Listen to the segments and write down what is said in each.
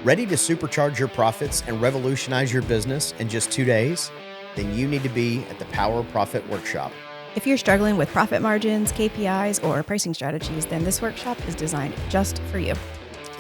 Ready to supercharge your profits and revolutionize your business in just 2 days? Then you need to be at the Power Profit Workshop. If you're struggling with profit margins, KPIs, or pricing strategies, then this workshop is designed just for you.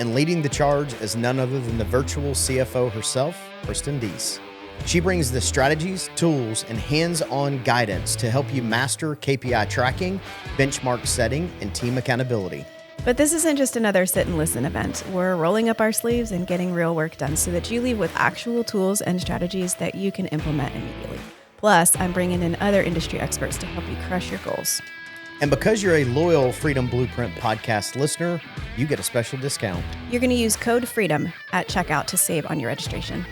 And leading the charge is none other than the virtual CFO herself, Justin Deese. She brings the strategies, tools, and hands-on guidance to help you master KPI tracking, benchmark setting, and team accountability. But this isn't just another sit and listen event. We're rolling up our sleeves and getting real work done so that you leave with actual tools and strategies that you can implement immediately. Plus, I'm bringing in other industry experts to help you crush your goals. And because you're a loyal Freedom Blueprint podcast listener, you get a special discount. You're going to use code FREEDOM at checkout to save on your registration.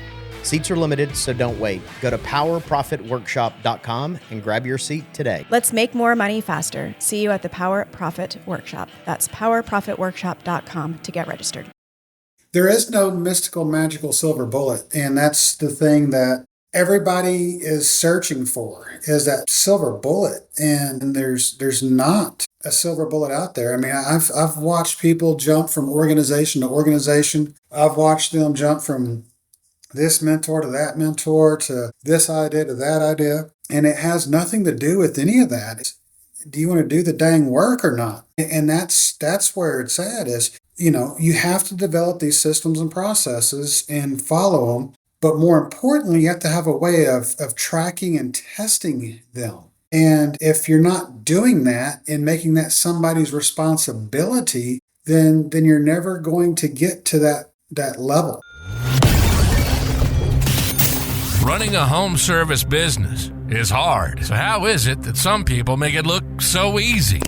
Seats are limited, so don't wait. Go to powerprofitworkshop.com and grab your seat today. Let's make more money faster. See you at the Power Profit Workshop. That's powerprofitworkshop.com to get registered. There is no mystical, magical silver bullet, and that's the thing that everybody is searching for, is that silver bullet. And there's not a silver bullet out there. I mean, I've watched people jump from organization to organization. I've watched them jump from this mentor to that mentor to this idea to that idea. And it has nothing to do with any of that. Do you want to do the dang work or not? And that's where it's at is, you have to develop these systems and processes and follow them. But more importantly, you have to have a way of tracking and testing them. And if you're not doing that and making that somebody's responsibility, then you're never going to get to that level. Running a home service business is hard. So how is it that some people make it look so easy?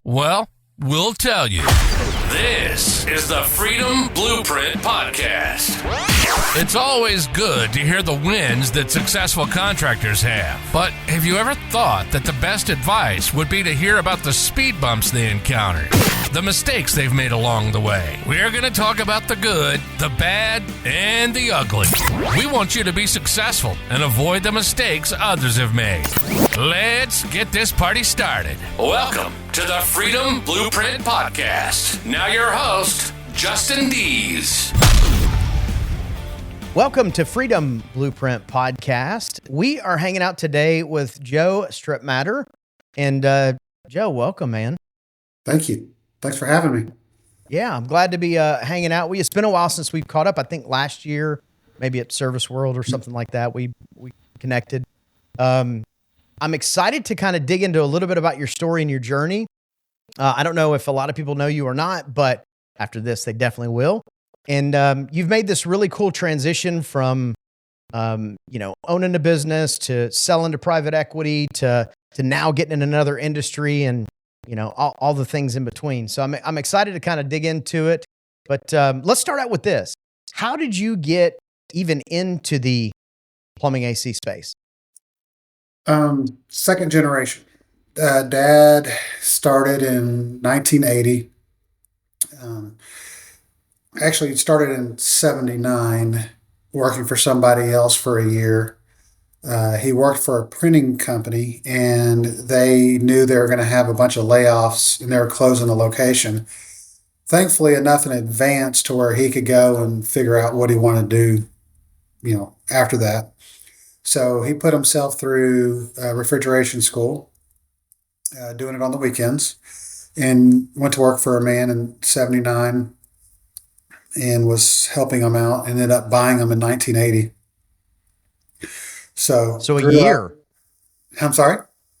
Well, we'll tell you. This is the Freedom Blueprint Podcast. It's always good to hear the wins that successful contractors have. But have you ever thought that the best advice would be to hear about the speed bumps they encountered, the mistakes they've made along the way? We're going to talk about the good, the bad, and the ugly. We want you to be successful and avoid the mistakes others have made. Let's get this party started. Welcome to the Freedom Blueprint Podcast. Now your host, Justin Deese. Welcome to Freedom Blueprint Podcast. We are hanging out today with Joe Strittmatter. And Joe, welcome, man. Thank you. Thanks for having me. Yeah, I'm glad to be hanging out. It's been a while since we've caught up. I think last year, maybe at Service World or something like that, we connected. I'm excited to kind of dig into a little bit about your story and your journey. I don't know if a lot of people know you or not, but after this, they definitely will. And you've made this really cool transition from, owning a business to selling to private equity to now getting in another industry and, all the things in between. So I'm excited to kind of dig into it. But let's start out with this. How did you get even into the plumbing AC space? Second generation. Dad started in 1980. Actually started in 79, working for somebody else for a year. He worked for a printing company, and they knew they were going to have a bunch of layoffs, and they were closing the location. Thankfully, enough in advance to where he could go and figure out what he wanted to do, after that. So he put himself through refrigeration school, doing it on the weekends, and went to work for a man in 79 and was helping him out, and ended up buying him in 1980. So a year. I'm sorry?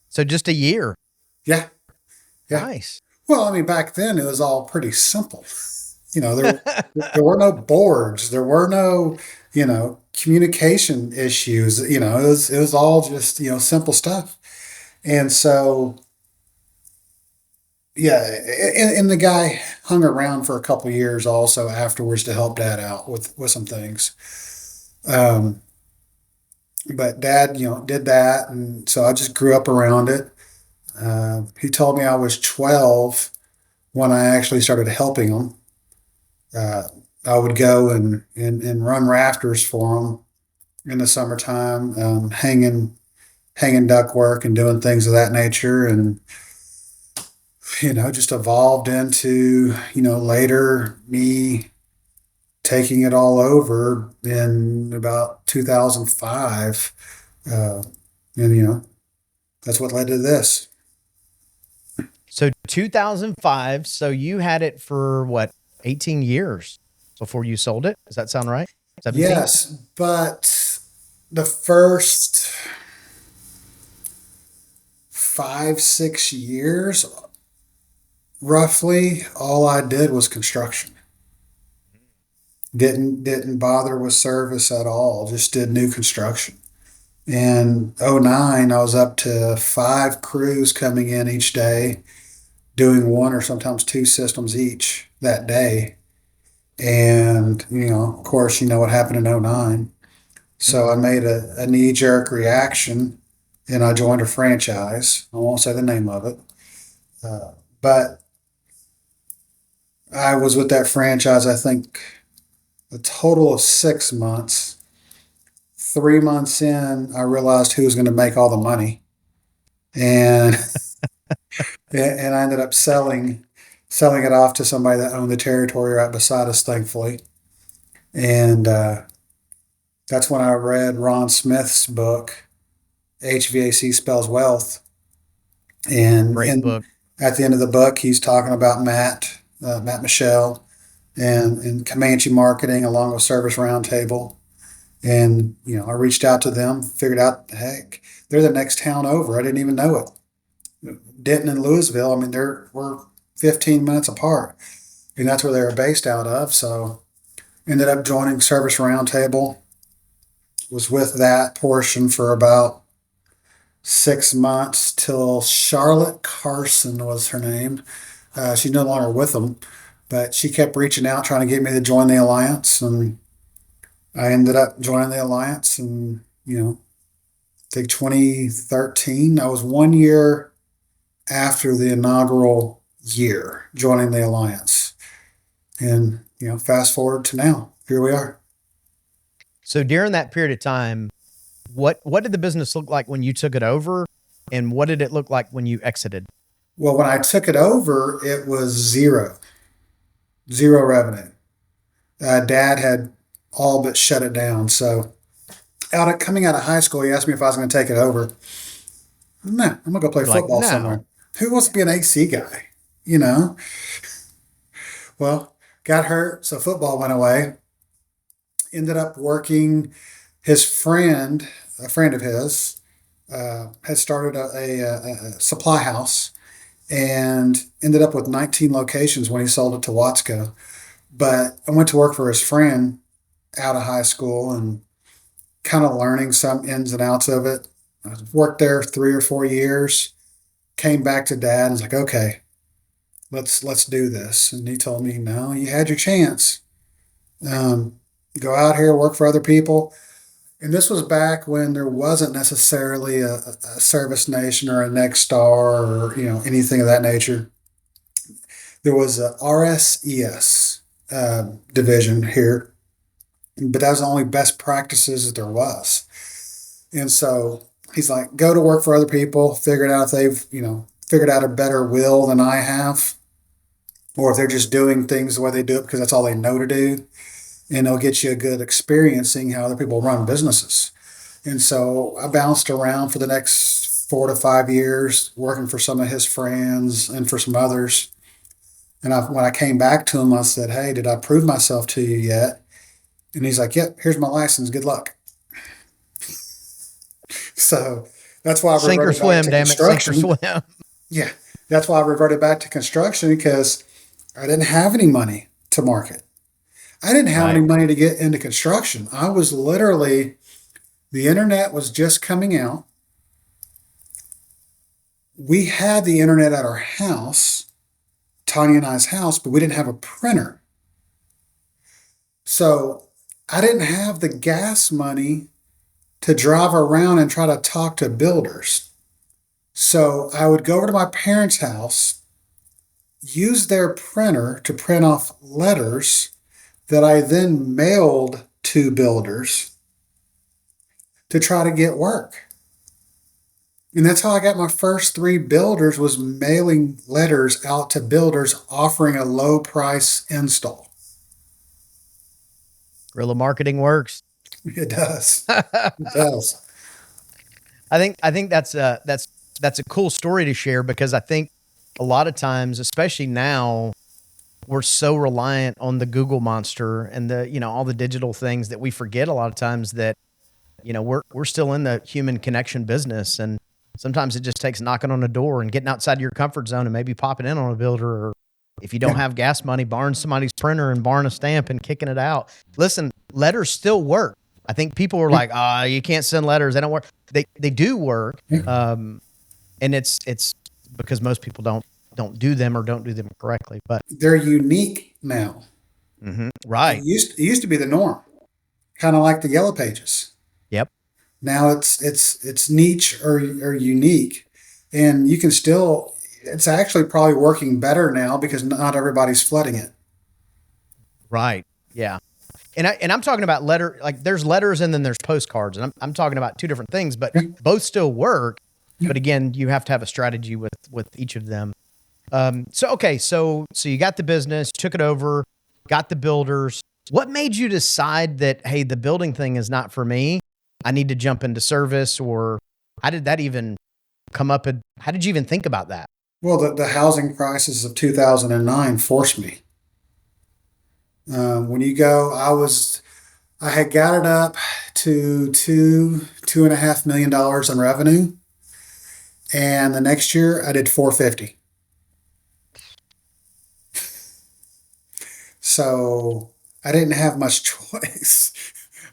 So just a year. Yeah. Nice. Well, I mean, back then it was all pretty simple. There were no boards. There were no, communication issues. It was all just, simple stuff. And so, yeah, and the guy hung around for a couple of years also afterwards to help Dad out with some things. But Dad, did that, and so I just grew up around it. He told me I was 12 when I actually started helping him. I would go and run rafters for him in the summertime, hanging ductwork and doing things of that nature, and just evolved into later me taking it all over in about 2005. And that's what led to this. So 2005. So you had it for what, 18 years before you sold it? Does that sound right? 17? Yes, but the first 5-6 years, roughly, all I did was construction. Didn't bother with service at all. Just did new construction. In '09, I was up to 5 crews coming in each day, doing one or sometimes 2 systems each that day. And, of course, what happened in '09. So I made a knee-jerk reaction and I joined a franchise. I won't say the name of it. But I was with that franchise, I think, a total of 6 months. 3 months in, I realized who was going to make all the money. And and I ended up selling it off to somebody that owned the territory right beside us, thankfully. And that's when I read Ron Smith's book, HVAC Spells Wealth. And Great book. At the end of the book, he's talking about Matt Michelle and Comanche Marketing along with Service Roundtable. And, I reached out to them, figured out, heck, they're the next town over. I didn't even know it. Denton and Louisville, we're 15 minutes apart. And that's where they were based out of. So ended up joining Service Roundtable. Was with that portion for about 6 months till Charlotte Carson was her name. She's no longer with them, but she kept reaching out, trying to get me to join the Alliance. And I ended up joining the Alliance. And, I think 2013, I was 1 year after the inaugural year joining the Alliance. And, fast forward to now, here we are. So during that period of time, what did the business look like when you took it over, and what did it look like when you exited? Well, when I took it over, it was zero revenue. Dad had all but shut it down. So coming out of high school, he asked me if I was going to take it over. No, I'm going to go play football somewhere. Who wants to be an AC guy? Well, got hurt, so football went away. Ended up working. His friend, a friend of his, had started a supply house and ended up with 19 locations when he sold it to Watsco. But I went to work for his friend out of high school and kind of learning some ins and outs of it. I worked there 3 or 4 years, came back to Dad and was like, okay, let's do this. And he told me, no, you had your chance. Go out here, work for other people. And this was back when there wasn't necessarily a Service Nation or a Nexstar or anything of that nature. There was a RSES division here, but that was the only best practices that there was. And so he's like, go to work for other people, figure it out if they've figured out a better will than I have, or if they're just doing things the way they do it because that's all they know to do. And it'll get you a good experience seeing how other people run businesses. And so I bounced around for the next 4 to 5 years, working for some of his friends and for some others. And when I came back to him, I said, hey, did I prove myself to you yet? And he's like, yep, here's my license. Good luck. So that's why I Sink or swim, damn it. Sink or swim. Yeah. That's why I reverted back to construction, because I didn't have any money to market. I didn't have any money to get into construction. I was literally, the internet was just coming out. We had the internet at our house, Tanya and I's house, but we didn't have a printer. So I didn't have the gas money to drive around and try to talk to builders. So I would go over to my parents' house, use their printer to print off letters that I then mailed to builders to try to get work. And that's how I got my first 3 builders, was mailing letters out to builders offering a low price install. Guerrilla marketing works. It does. It does. I think that's a cool story to share, because I think a lot of times, especially now, we're so reliant on the Google monster and all the digital things that we forget a lot of times that, we're still in the human connection business. And sometimes it just takes knocking on a door and getting outside your comfort zone and maybe popping in on a builder, or if you don't have gas money, borrowing somebody's printer and borrowing a stamp and kicking it out. Listen, letters still work. I think people were like, you can't send letters. They don't work. They do work. And it's because most people don't do them or don't do them correctly, but they're unique now. Right. It used to be the norm, kind of like the Yellow Pages. Yep. Now it's niche or unique, and you can still. It's actually probably working better now because not everybody's flooding it. Right. Yeah. And I'm talking about like there's letters and then there's postcards, and I'm talking about two different things, but both still work. But again, you have to have a strategy with each of them. So you got the business, took it over, got the builders. What made you decide that, hey, the building thing is not for me? I need to jump into service, or how did that even come up? And how did you even think about that? Well, the housing crisis of 2009 forced me. When you go, I had got it up to $2.5 million in revenue. And the next year I did 450. So I didn't have much choice.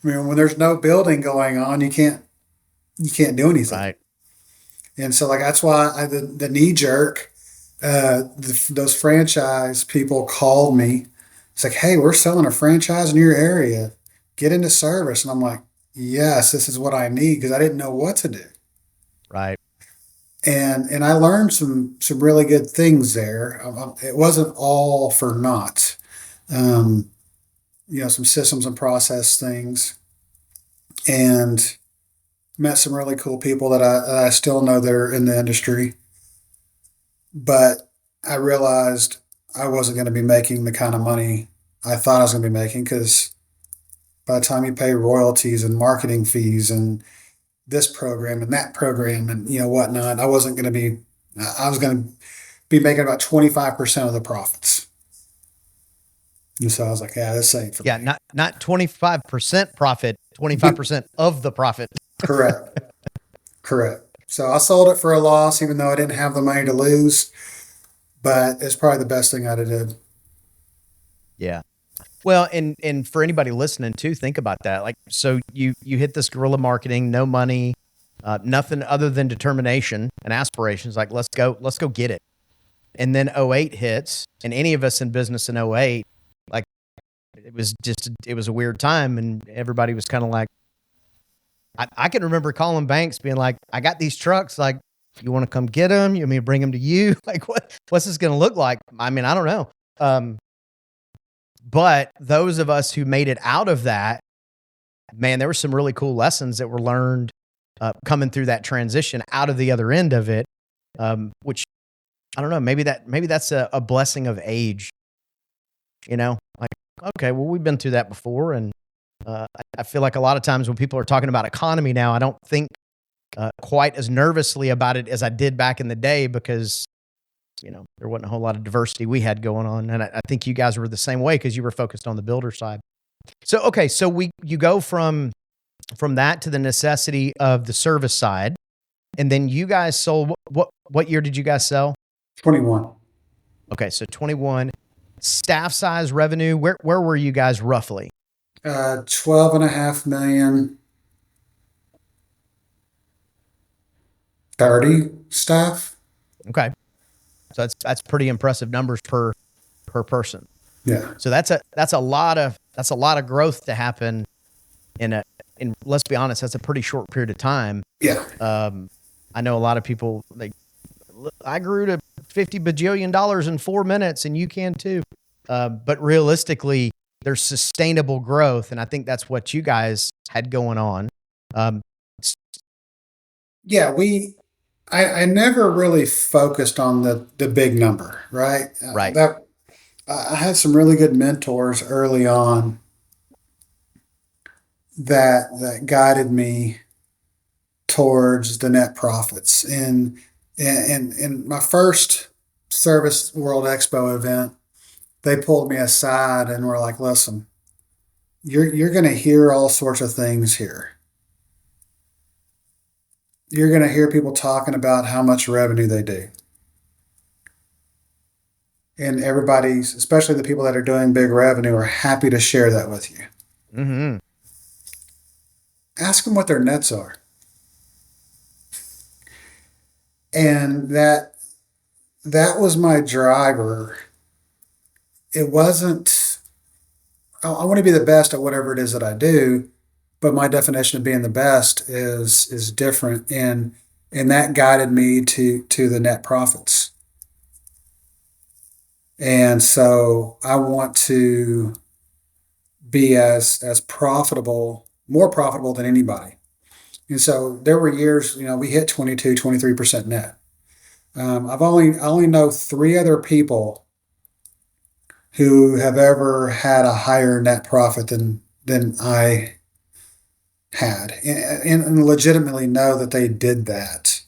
I mean, when there's no building going on, you can't do anything. Right. And so that's why the knee jerk, those franchise people called me. It's like, hey, we're selling a franchise in your area. Get into service. And I'm like, yes, this is what I need, because I didn't know what to do. Right. And I learned some really good things there. It wasn't all for naught. Some systems and process things, and met some really cool people that I still know that are in the industry. But I realized I wasn't going to be making the kind of money I thought I was going to be making, because by the time you pay royalties and marketing fees and this program and that program and whatnot, I was going to be making about 25% of the profits. And so I was like, yeah, this ain't for me. Not 25% profit, 25% of the profit. Correct. So I sold it for a loss, even though I didn't have the money to lose, but it's probably the best thing I'd have did. Yeah. Well, and for anybody listening too, think about that. Like, so you hit this guerrilla marketing, no money, nothing other than determination and aspirations. Like, let's go get it. And then 08 hits, and any of us in business in 08, like, it was a weird time, and everybody was kind of like, I can remember calling banks being like, I got these trucks, like, you want to come get them? You want me to bring them to you? Like, what's this going to look like? I mean, I don't know. But those of us who made it out of that, man, there were some really cool lessons that were learned coming through that transition out of the other end of it, which, I don't know, maybe that's a blessing of age, like, okay, well, we've been through that before. And I feel like a lot of times when people are talking about economy now, I don't think quite as nervously about it as I did back in the day, because there wasn't a whole lot of diversity we had going on. And I think you guys were the same way, because you were focused on the builder side. So, okay. So you go from that to the necessity of the service side. And then you guys sold, what year did you guys sell? 21. Okay. So 21. Staff size, revenue, where were you guys roughly? 12.5 million. 30 staff. Okay. So that's pretty impressive numbers per person. Yeah. So that's a lot of growth to happen in let's be honest, that's a pretty short period of time. Yeah. I know a lot of people, I grew to $50 bajillion in 4 minutes, and you can too. But realistically, there's sustainable growth, and I think that's what you guys had going on. Yeah, I never really focused on the big number, right? Right. I had some really good mentors early on that guided me towards the net profits. And in my first Service World Expo event, they pulled me aside and were like, "Listen, you're going to hear all sorts of things here. You're going to hear people talking about how much revenue they do. And everybody's, especially the people that are doing big revenue, are happy to share that with you. Mm-hmm. Ask them what their nets are." And that was my driver. It wasn't, I want to be the best at whatever it is that I do, but my definition of being the best is different. And that guided me to the net profits. And so I want to be as profitable, more profitable than anybody. And so there were years, we hit 22, 23% net. I only know 3 other people who have ever had a higher net profit than I had, and legitimately know that they did that.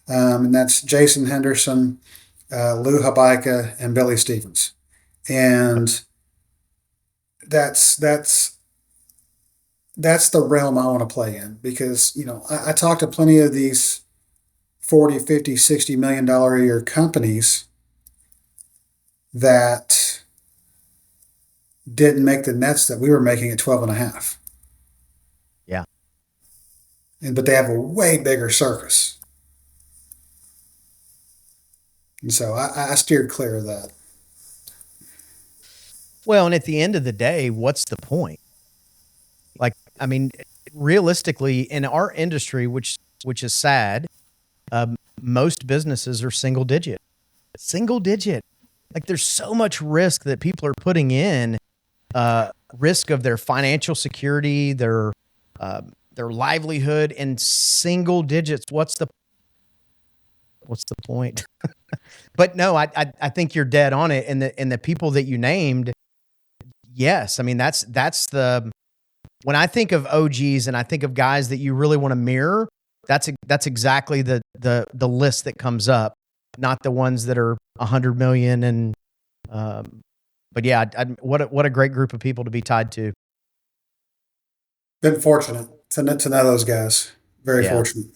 And that's Jason Henderson, Lou Habaika, and Billy Stevens. And that's the realm I want to play in, because, I talk to plenty of these 40, 50, $60 million a year companies that didn't make the nets that we were making at 12 and a half. Yeah. But they have a way bigger circus. And so I steered clear of that. Well, and at the end of the day, what's the point? Like, I mean, realistically, in our industry, which is sad, most businesses are single digit. Like, there's so much risk that people are putting in, risk of their financial security, their livelihood in single digits. What's the point? But no, I think you're dead on it. And the people that you named, yes, I mean, that's the, when I think of OGs and I think of guys that you really want to mirror, that's exactly the list that comes up, not the ones that are 100 million. And, but yeah, what a great group of people to be tied to. Been fortunate to know those guys. Very fortunate.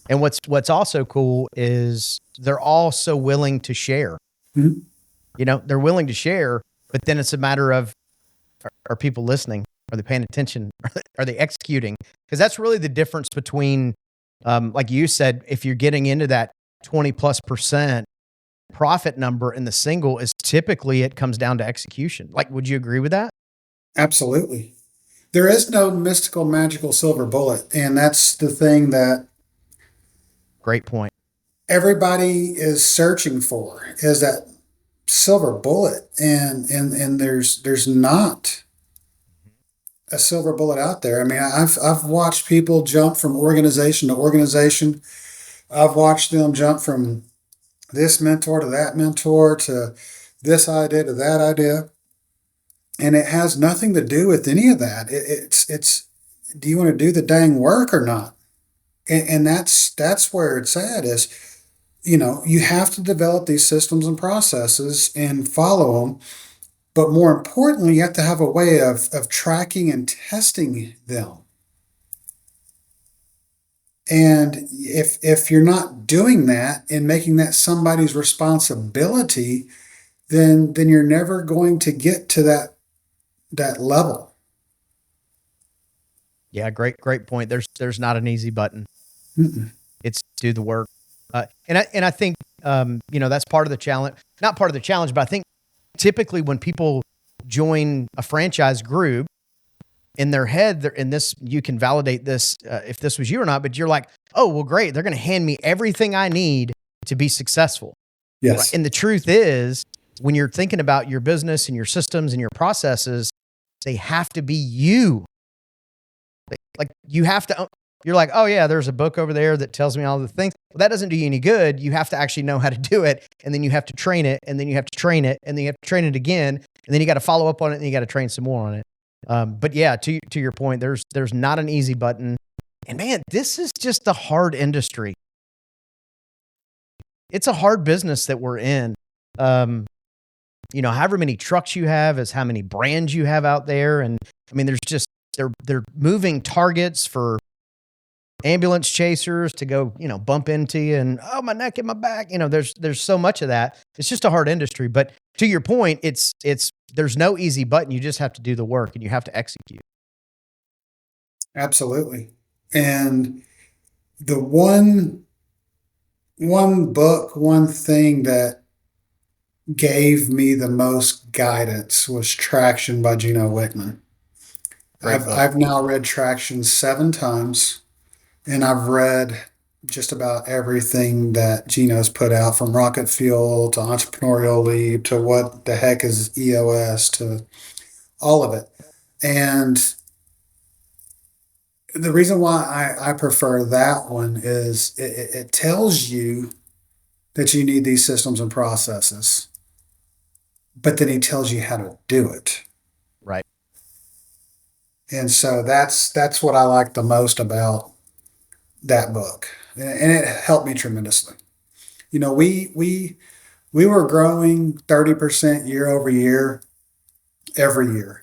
And what's also cool is they're all so willing to share. Mm-hmm. They're willing to share, but then it's a matter of, are people listening? Are they paying attention? Are they executing? Because that's really the difference between, like you said, if you're getting into that 20+% profit number in the single, is typically it comes down to execution. Like, would you agree with that? Absolutely. There is no mystical, magical silver bullet. And that's the thing that great point. Everybody is searching for, is that silver bullet. And there's not a silver bullet out there. I mean, I've watched people jump from organization to organization. I've watched them jump from this mentor to that mentor to this idea to that idea. And it has nothing to do with any of that. It's do you want to do the dang work or not? And that's where it's at, is, you have to develop these systems and processes and follow them. But more importantly, you have to have a way of tracking and testing them. And if you're not doing that and making that somebody's responsibility, then you're never going to get to that level. Yeah, great point. There's not an easy button. Mm-mm. It's do the work. And I think that's part of the challenge. Not part of the challenge, but I think typically when people join a franchise group, in their head, you can validate this if this was you or not, but you're like, oh, well, great. They're going to hand me everything I need to be successful. Yes. Right? And the truth is, when you're thinking about your business and your systems and your processes, they have to be you. Like, you have to, you're like, oh yeah, there's a book over there that tells me all the things. Well, that doesn't do you any good. You have to actually know how to do it. And then you have to train it. And then you have to train it. And then you have to train it again. And then you got to follow up on it. And you got to train some more on it. But yeah, to your point, there's not an easy button. And man, this is just a hard industry. It's a hard business that we're in. However many trucks you have is how many brands you have out there. And I mean, there's just, they're moving targets for ambulance chasers to go, bump into you and, oh, my neck and my back. There's so much of that. It's just a hard industry. But to your point, there's no easy button. You just have to do the work and you have to execute. Absolutely. And the one book, one thing that gave me the most guidance was Traction by Gino Wickman. I've now read Traction 7 times, and I've read just about everything that Gino's put out, from Rocket Fuel to Entrepreneurial Leap to what the heck is EOS to all of it. And the reason why I prefer that one is it tells you that you need these systems and processes, but then he tells you how to do it. Right. And so that's what I like the most about that book. And it helped me tremendously. We were growing 30% year over year, every year.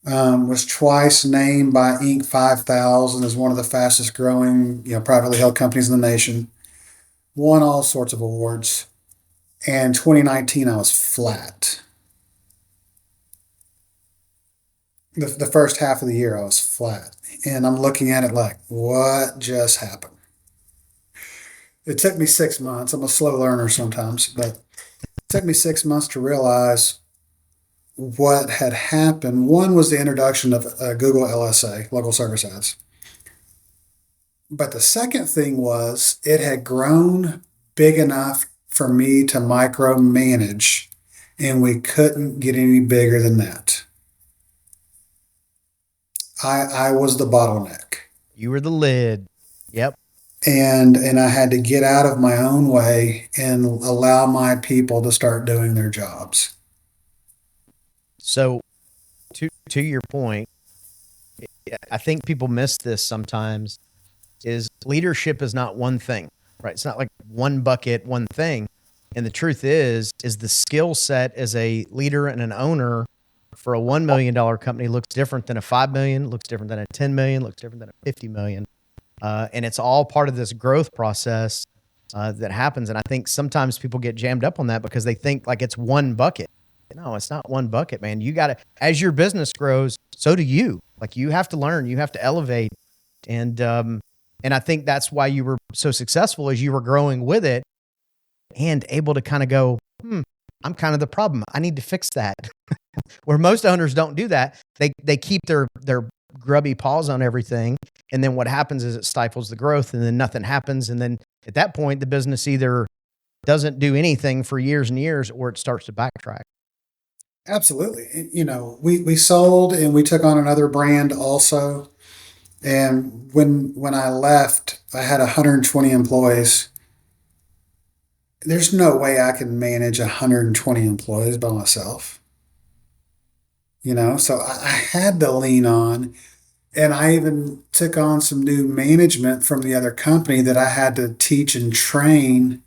Was twice named by Inc. 5000 as one of the fastest growing, privately held companies in the nation. Won all sorts of awards. And 2019, I was flat. The first half of the year, I was flat. And I'm looking at it like, what just happened? It took me 6 months. I'm a slow learner sometimes, but it took me 6 months to realize what had happened. One was the introduction of Google LSA, local service ads. But the second thing was it had grown big enough for me to micromanage, and we couldn't get any bigger than that. I was the bottleneck. You were the lid. Yep. And I had to get out of my own way and allow my people to start doing their jobs. So to your point, I think people miss this sometimes, is leadership is not one thing, right? It's not like one bucket, one thing. And the truth is the skill set as a leader and an owner for a $1 million company looks different than a 5 million, looks different than a 10 million, looks different than a 50 million. And it's all part of this growth process that happens. And I think sometimes people get jammed up on that because they think like it's one bucket. No, it's not one bucket, man. You got to, as your business grows, so do you. Like you have to learn, you have to elevate. And I think that's why you were so successful, as you were growing with it and able to kind of go, I'm kind of the problem. I need to fix that. Where most owners don't do that. They keep their grubby paws on everything. And then what happens is it stifles the growth, and then nothing happens. And then at that point, the business either doesn't do anything for years and years, or it starts to backtrack. Absolutely. We sold and we took on another brand also. And when I left, I had 120 employees. There's no way I can manage 120 employees by myself. So I had to lean on, and I even took on some new management from the other company that I had to teach and train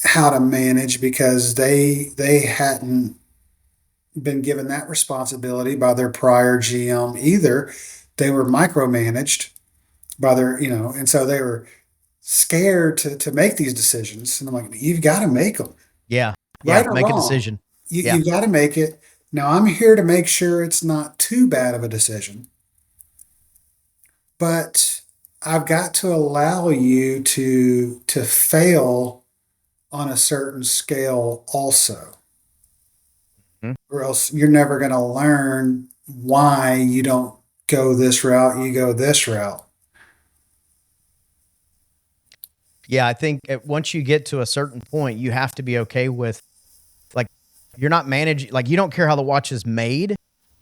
how to manage, because they hadn't been given that responsibility by their prior GM either. They were micromanaged by their, and so they were scared to make these decisions. And I'm like, you've got to make them. Yeah. Right Yeah. or Make wrong, a decision. You got to make it. Now I'm here to make sure it's not too bad of a decision, but I've got to allow you to fail on a certain scale also. Or else you're never going to learn why you don't go this route, you go this route. Yeah, I think once you get to a certain point, you have to be okay with, like, you're not managing, like, you don't care how the watch is made,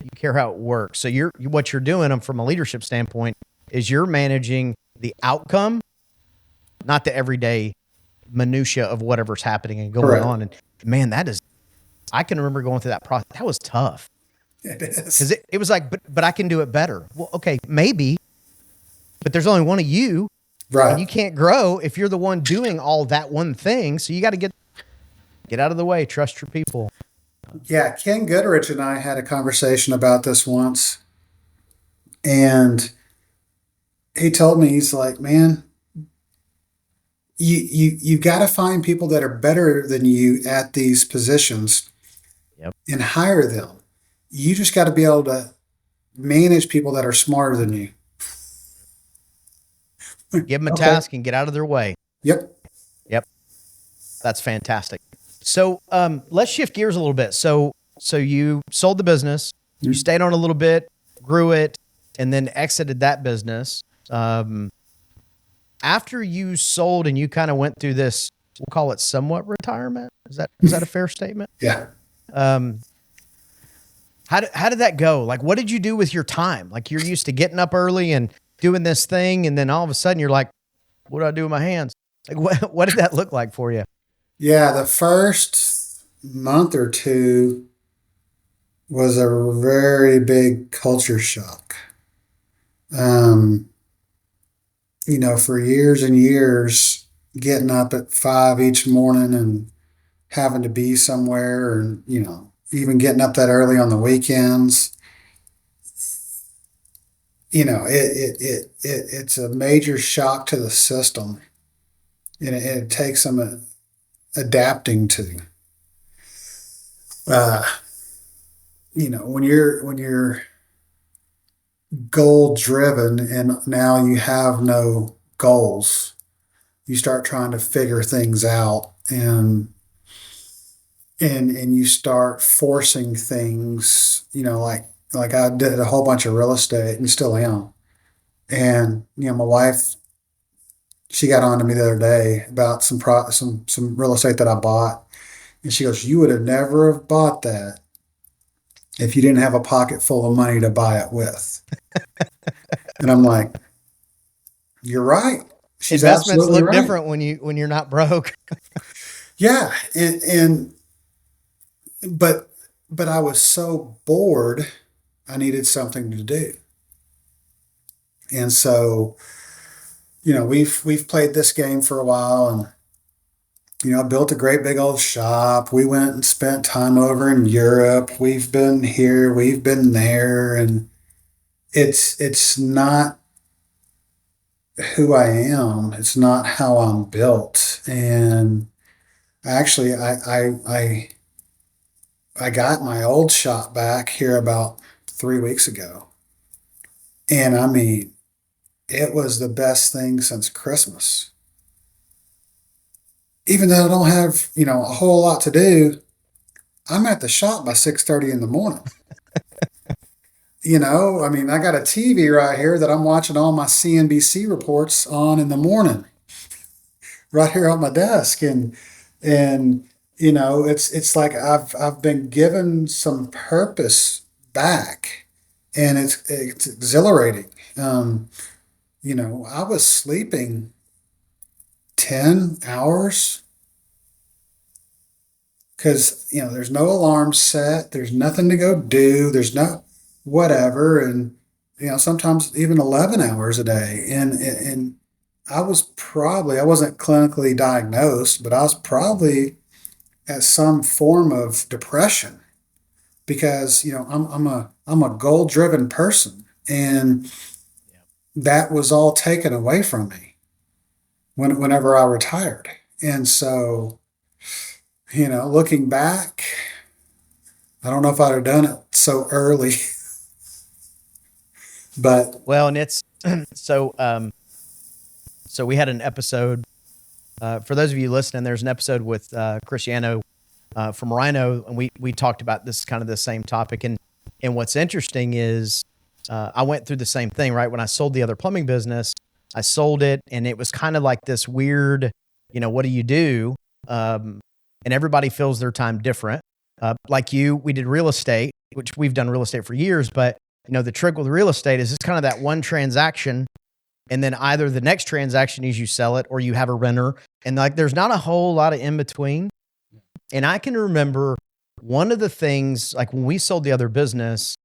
you care how it works. So what you're doing from a leadership standpoint is you're managing the outcome, not the everyday minutia of whatever's happening and going Correct. on. And man, I can remember going through that process. That was tough. It is. Because it was like, but I can do it better. Well, okay, maybe, but there's only one of you. Right. And you can't grow if you're the one doing all that one thing. So you got to get out of the way. Trust your people. Yeah, Ken Goodrich and I had a conversation about this once, and he told me, he's like, man, you got to find people that are better than you at these positions, Yep. and hire them. You just got to be able to manage people that are smarter than you. Give them a Okay. task and get out of their way. Yep. That's fantastic. So let's shift gears a little bit. So you sold the business, you stayed on a little bit, grew it, and then exited that business. After you sold and you kind of went through this, we'll call it somewhat retirement. Is that a fair statement? Yeah. How did that go? Like, what did you do with your time? Like, you're used to getting up early and doing this thing, and then all of a sudden you're like, what do I do with my hands? Like, what did that look like for you? Yeah, the first month or two was a very big culture shock. For years and years, getting up at 5 each morning and having to be somewhere, and even getting up that early on the weekends. It's a major shock to the system, and it takes some adapting to. When you're goal driven and now you have no goals, you start trying to figure things out, and you start forcing things, like I did a whole bunch of real estate and still am. And my wife, she got on to me the other day about some real estate that I bought, and she goes, "You would have never have bought that if you didn't have a pocket full of money to buy it with." And I'm like, "You're right." She's Investments absolutely look right. different when you're not broke. Yeah, but I was so bored, I needed something to do. And so, we've played this game for a while, and I built a great big old shop. We went and spent time over in Europe. We've been here, we've been there, and it's not who I am. It's not how I'm built. And actually, I got my old shop back here about 3 weeks ago. And I mean, it was the best thing since Christmas. Even though I don't have, a whole lot to do, I'm at the shop by 6:30 in the morning. I got a TV right here that I'm watching all my CNBC reports on in the morning, right here on my desk. And it's like I've been given some purpose back, and it's exhilarating. I was sleeping 10 hours because, there's no alarm set. There's nothing to go do. There's no whatever. And, sometimes even 11 hours a day. And I wasn't clinically diagnosed, but I was probably at some form of depression because, I'm a goal driven person, and that was all taken away from me whenever I retired. And so, looking back, I don't know if I'd have done it so early, but Well, and it's so we had an episode, for those of you listening, there's an episode with Cristiano from Rhino, and we talked about this kind of the same topic. And what's interesting is I went through the same thing, right? When I sold the other plumbing business, I sold it, and it was kind of like this weird, what do you do? And everybody feels their time different. Like we did real estate, which we've done real estate for years, but the trick with real estate is it's kind of that one transaction, and then either the next transaction is you sell it or you have a renter, and like there's not a whole lot of in between. And I can remember one of the things, like when we sold the other business,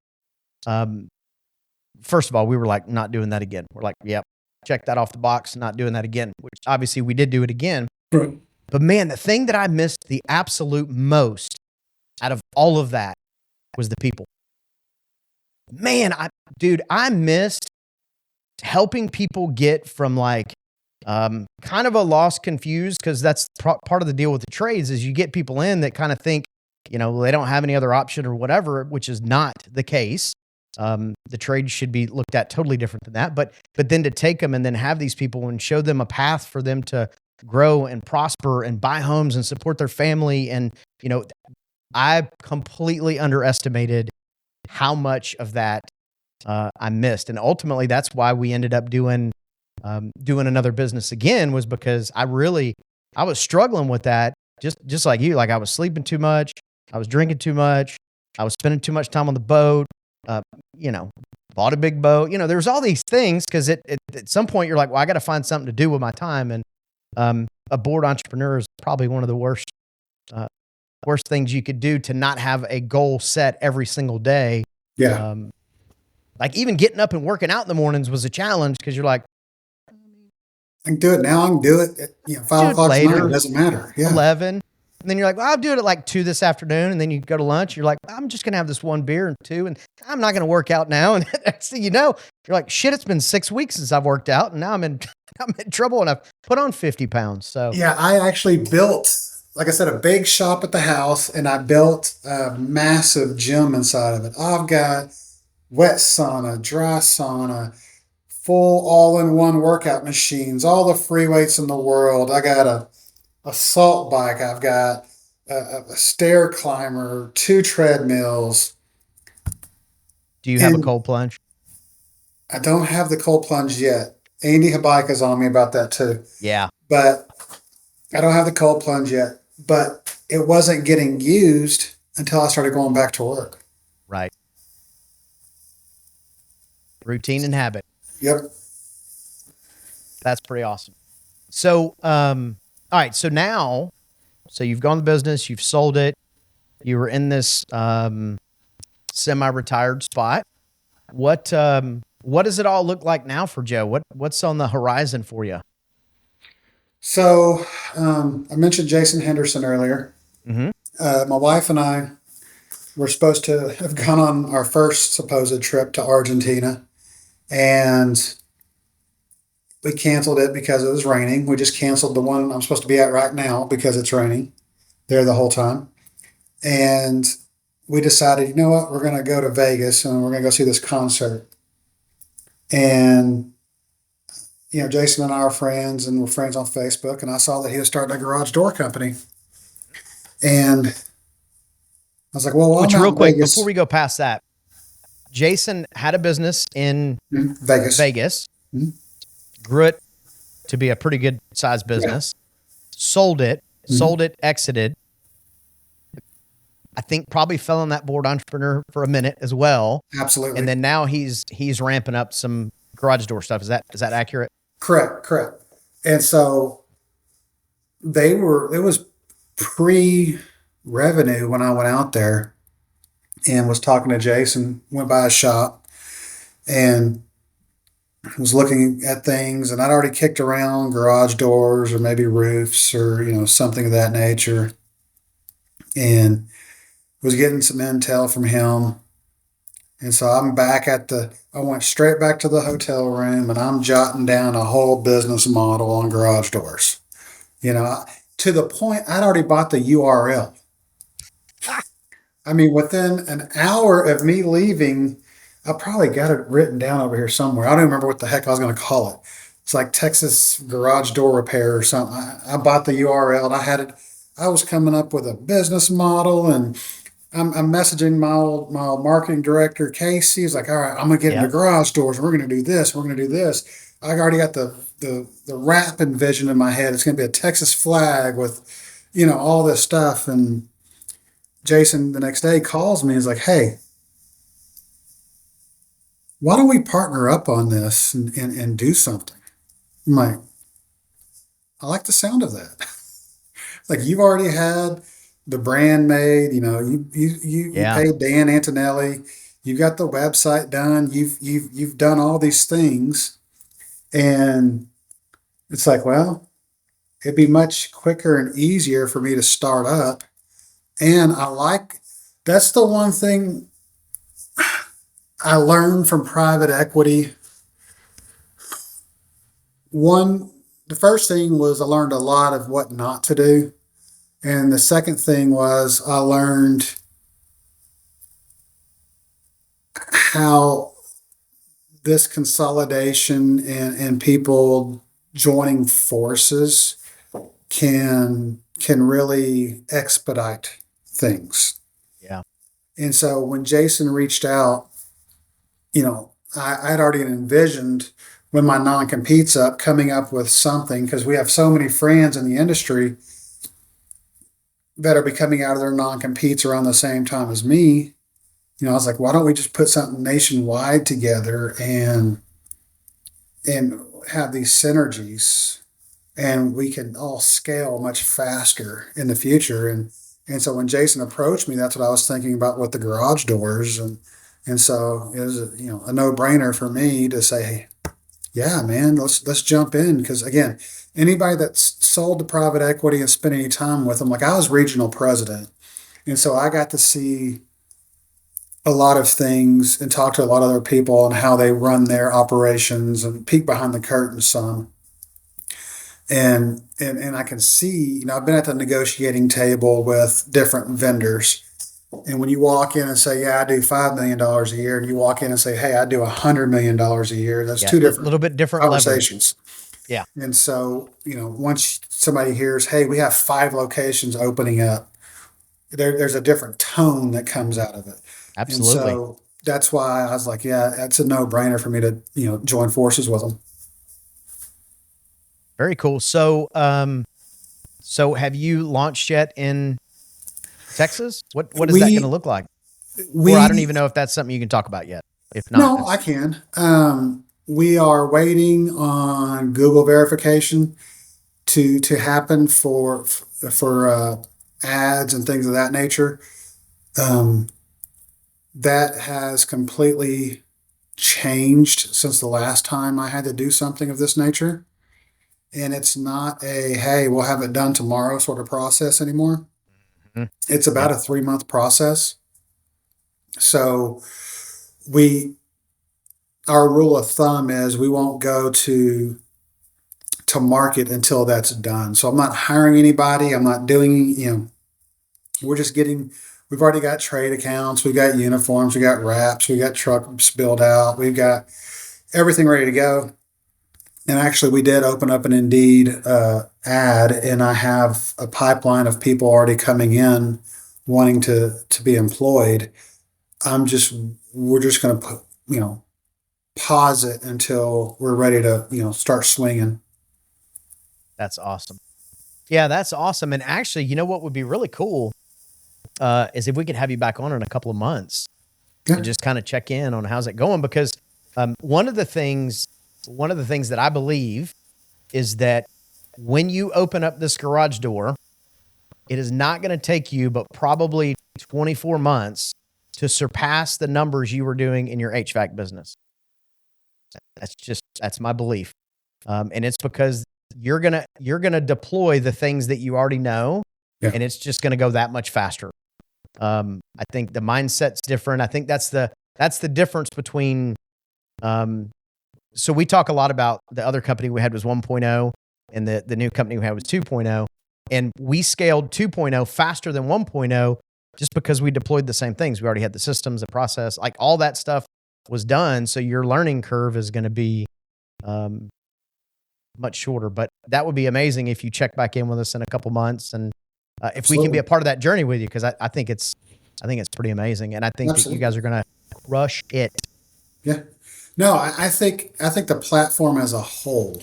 first of all, we were like, not doing that again. We're like, yep, check that off the box, not doing that again, which obviously we did do it again. Right. But man, the thing that I missed the absolute most out of all of that was the people. Man, I missed helping people get from like, kind of a lost confused, because that's part of the deal with the trades is you get people in that kind of think, they don't have any other option or whatever, which is not the case. The trade should be looked at totally different than that. But then to take them and then have these people and show them a path for them to grow and prosper and buy homes and support their family. And, I completely underestimated how much of that I missed. And ultimately that's why we ended up doing another business again, was because I was struggling with that. Just like you, like I was sleeping too much. I was drinking too much. I was spending too much time on the boat. Bought a big boat. There's all these things because at some point you're like, well, I got to find something to do with my time. And a bored entrepreneur is probably one of the worst things you could do, to not have a goal set every single day. Yeah. Like even getting up and working out in the mornings was a challenge, because you're like, I can do it now. I can do it at 5 o'clock later, tonight. It doesn't matter. Yeah. 11. And then you're like, well, I'll do it at like 2 this afternoon. And then you go to lunch. You're like, I'm just going to have this one beer and 2, and I'm not going to work out now. And next thing you know, you're like, shit, it's been 6 weeks since I've worked out. And now I'm in trouble, and I've put on 50 pounds. So yeah, I actually built, like I said, a big shop at the house, and I built a massive gym inside of it. I've got wet sauna, dry sauna, full all-in-one workout machines, all the free weights in the world. I got a salt bike. I've got a stair climber, 2 treadmills. do you have a cold plunge? I don't have the cold plunge yet. Andy Habika's on me about that too. Yeah. But I don't have the cold plunge yet. But it wasn't getting used until I started going back to work. Right. Routine and habit. Yep. That's pretty awesome. So, all right. So now, you've gone to business, you've sold it, you were in this semi-retired spot. What does it all look like now for Joe? What's on the horizon for you? So I mentioned Jason Henderson earlier. Mm-hmm. My wife and I were supposed to have gone on our first supposed trip to Argentina, and we canceled it because it was raining. We just canceled the one I'm supposed to be at right now because it's raining there the whole time. And we decided, you know what, we're going to go to Vegas and we're going to go see this concert. And Jason and I are friends, and we're friends on Facebook, and I saw that he was starting a garage door company. And I was like, well, which, I'm real quick, Vegas. before we go past that, Jason had a business in Vegas. Mm-hmm. Grew it to be a pretty good sized business, sold it, exited. I think probably fell on that board entrepreneur for a minute as well. Absolutely. And then now he's ramping up some garage door stuff. Is that accurate? Correct. And so it was pre-revenue when I went out there and was talking to Jason, went by his shop and was looking at things, and I'd already kicked around garage doors or maybe roofs or, something of that nature, and was getting some intel from him. And so I went straight back to the hotel room, and I'm jotting down a whole business model on garage doors. To the point I'd already bought the URL. I mean, within an hour of me leaving, I probably got it written down over here somewhere. I don't even remember what the heck I was going to call it. It's like Texas Garage Door Repair or something. I bought the URL, and I was coming up with a business model, and I'm messaging my old marketing director, Casey. He's like, all right, I'm going to get into garage doors. We're going to do this. We're going to do this. I already got the wrap envisioned in my head. It's going to be a Texas flag with, all this stuff. And Jason the next day calls me. He's like, hey, why don't we partner up on this and do something? I'm like, I like the sound of that. Like, you've already had the brand made, you Yeah. paid Dan Antonelli, you got the website done, you've done all these things. And it's like, well, it'd be much quicker and easier for me to start up. And that's the one thing I learned from private equity. The first thing was I learned a lot of what not to do. And the second thing was I learned how this consolidation and people joining forces can really expedite things. Yeah. And so when Jason reached out, I'd already envisioned when my non-compete's up, coming up with something, because we have so many friends in the industry that are becoming out of their non-competes around the same time as me. I was like, why don't we just put something nationwide together and have these synergies, and we can all scale much faster in the future. And so when Jason approached me, that's what I was thinking about with the garage doors. And so it was a no-brainer for me to say, hey, yeah, man, let's jump in. Because again, anybody that's sold to private equity and spent any time with them, like I was regional president. And so I got to see a lot of things and talk to a lot of other people and how they run their operations and peek behind the curtain some. And I can see, I've been at the negotiating table with different vendors. And when you walk in and say, yeah, I do $5 million a year, and you walk in and say, hey, I do $100 million a year, that's two different little bit different conversations. Leverage. Yeah. And so, once somebody hears, hey, we have 5 locations opening up, there's a different tone that comes out of it. Absolutely. And so that's why I was like, yeah, that's a no-brainer for me to, join forces with them. Very cool. So, so have you launched yet in Texas? What is that going to look like? Or I don't even know if that's something you can talk about yet. If not, no, I can. We are waiting on Google verification to happen for ads and things of that nature. That has completely changed since the last time I had to do something of this nature. And it's not a, hey, we'll have it done tomorrow sort of process anymore. Mm-hmm. It's about a 3-month process. So our rule of thumb is we won't go to market until that's done. So I'm not hiring anybody. I'm not doing, we're just we've already got trade accounts. We've got uniforms. We got wraps. We got trucks built out. We've got everything ready to go. And actually, we did open up an Indeed ad, and I have a pipeline of people already coming in wanting to be employed. We're just going to pause it until we're ready to, start swinging. That's awesome. Yeah, that's awesome. And actually, what would be really cool is if we could have you back on in a couple of months and just kind of check in on how's it going. Because one of the things that I believe is that when you open up this garage door, it is not going to take you but probably 24 months to surpass the numbers you were doing in your HVAC business. That's my belief. And it's because you're going to deploy the things that you already know, and it's just going to go that much faster. I think the mindset's different. I think that's the difference between, so we talk a lot about the other company we had was 1.0 and the new company we had was 2.0, and we scaled 2.0 faster than 1.0 just because we deployed the same things. We already had the systems, the process, like all that stuff was done. So your learning curve is going to be much shorter, but that would be amazing if you check back in with us in a couple months, and if we can be a part of that journey with you, because I think it's pretty amazing, and I think that you guys are going to crush it. Yeah. No, I think the platform as a whole,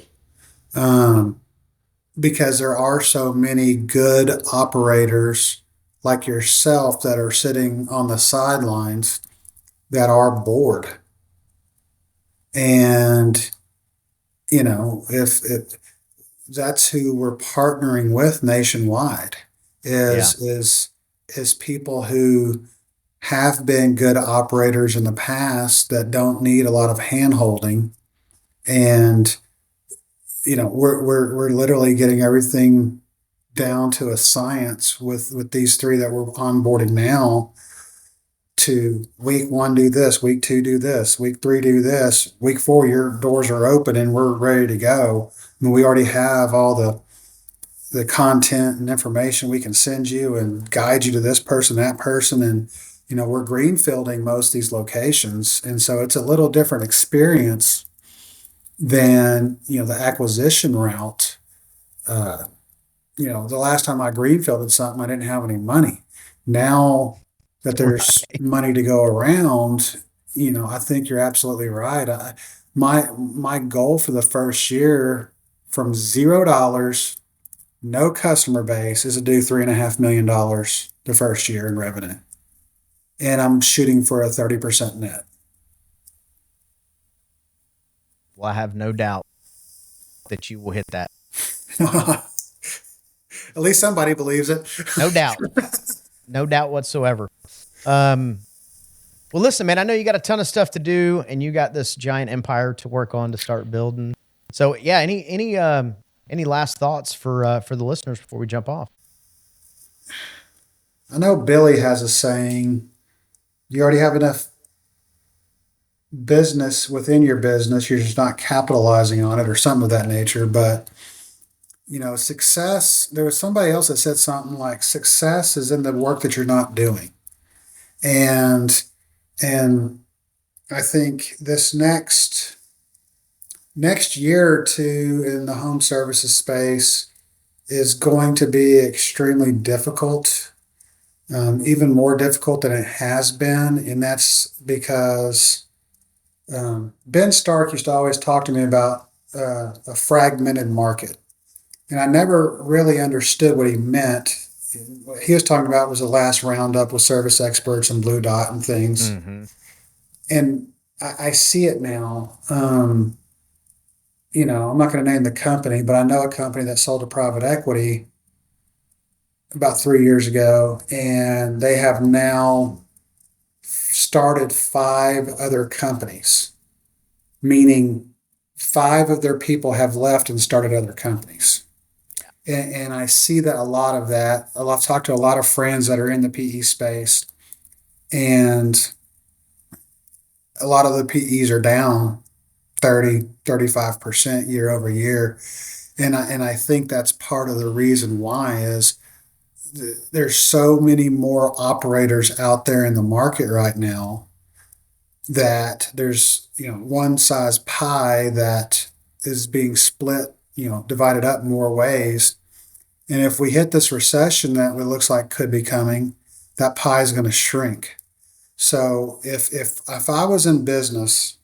because there are so many good operators like yourself that are sitting on the sidelines that are bored. And, if that's who we're partnering with nationwide. is people who have been good operators in the past that don't need a lot of hand holding. And, we're literally getting everything down to a science with these three that we're onboarding now, to week 1, do this, week 2, do this, week 3, do this, week 4, your doors are open and we're ready to go. I mean, we already have all the content and information we can send you and guide you to this person, that person. And, we're greenfielding most of these locations. And so it's a little different experience than, the acquisition route. The last time I greenfielded something, I didn't have any money. Now that there's money to go around, I think you're absolutely right. My goal for the first year, from $0, no customer base, is to do $3.5 million the first year in revenue. And I'm shooting for a 30% net. Well, I have no doubt that you will hit that. At least somebody believes it. No doubt. No doubt whatsoever. Well, listen, man, I know you got a ton of stuff to do and you got this giant empire to work on to start building. So yeah, any last thoughts for the listeners before we jump off? I know Billy has a saying, you already have enough business within your business, you're just not capitalizing on it, or something of that nature. But success, there was somebody else that said something like, success is in the work that you're not doing. And I think this next year or two in the home services space is going to be extremely difficult, even more difficult than it has been. And that's because Ben Stark used to always talk to me about a fragmented market. And I never really understood what he meant. What he was talking about was the last roundup with service experts and Blue Dot and things. Mm-hmm. And I see it now. I'm not going to name the company, but I know a company that sold to private equity about 3 years ago, and they have now started 5 other companies, meaning 5 of their people have left and started other companies. And I see that a lot of that. I've talked to a lot of friends that are in the PE space, and a lot of the PEs are down 30-35% year over year. And I think that's part of the reason why is there's so many more operators out there in the market right now that there's, one size pie that is being split, divided up more ways. And if we hit this recession that it looks like could be coming, that pie is going to shrink. So if I was in business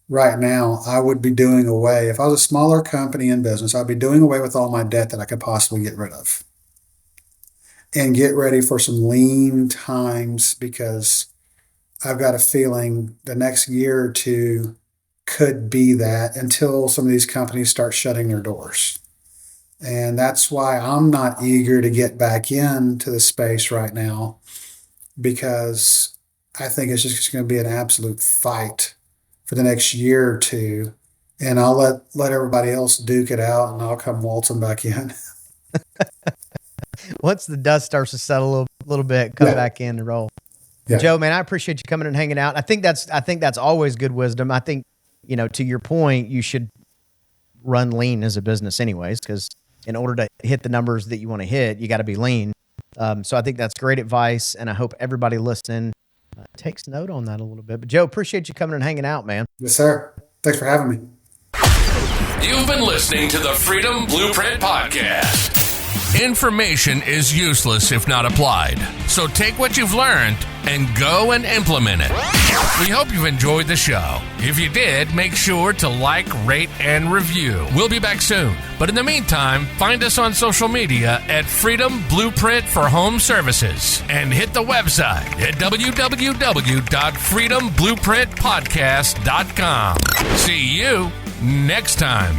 right now, I would be doing away. If I was a smaller company in business, I'd be doing away with all my debt that I could possibly get rid of, and get ready for some lean times, because I've got a feeling the next year or two could be that, until some of these companies start shutting their doors. And that's why I'm not eager to get back into the space right now, because I think it's just going to be an absolute fight for the next year or two. And I'll let everybody else duke it out, and I'll come waltzing back in. Once the dust starts to settle a little bit, come back in and roll. Yeah. Joe, man, I appreciate you coming and hanging out. I think that's always good wisdom. I think, to your point, you should run lean as a business anyways, because in order to hit the numbers that you want to hit, you got to be lean. So I think that's great advice, and I hope everybody listening takes note on that a little bit. But Joe, appreciate you coming and hanging out, man. Yes, sir. Thanks for having me. You've been listening to the Freedom Blueprint Podcast. Information is useless if not applied. So take what you've learned and go and implement it. We hope you've enjoyed the show. If you did, make sure to like, rate, and review. We'll be back soon. But in the meantime, find us on social media at Freedom Blueprint for Home Services, and hit the website at www.freedomblueprintpodcast.com. See you next time.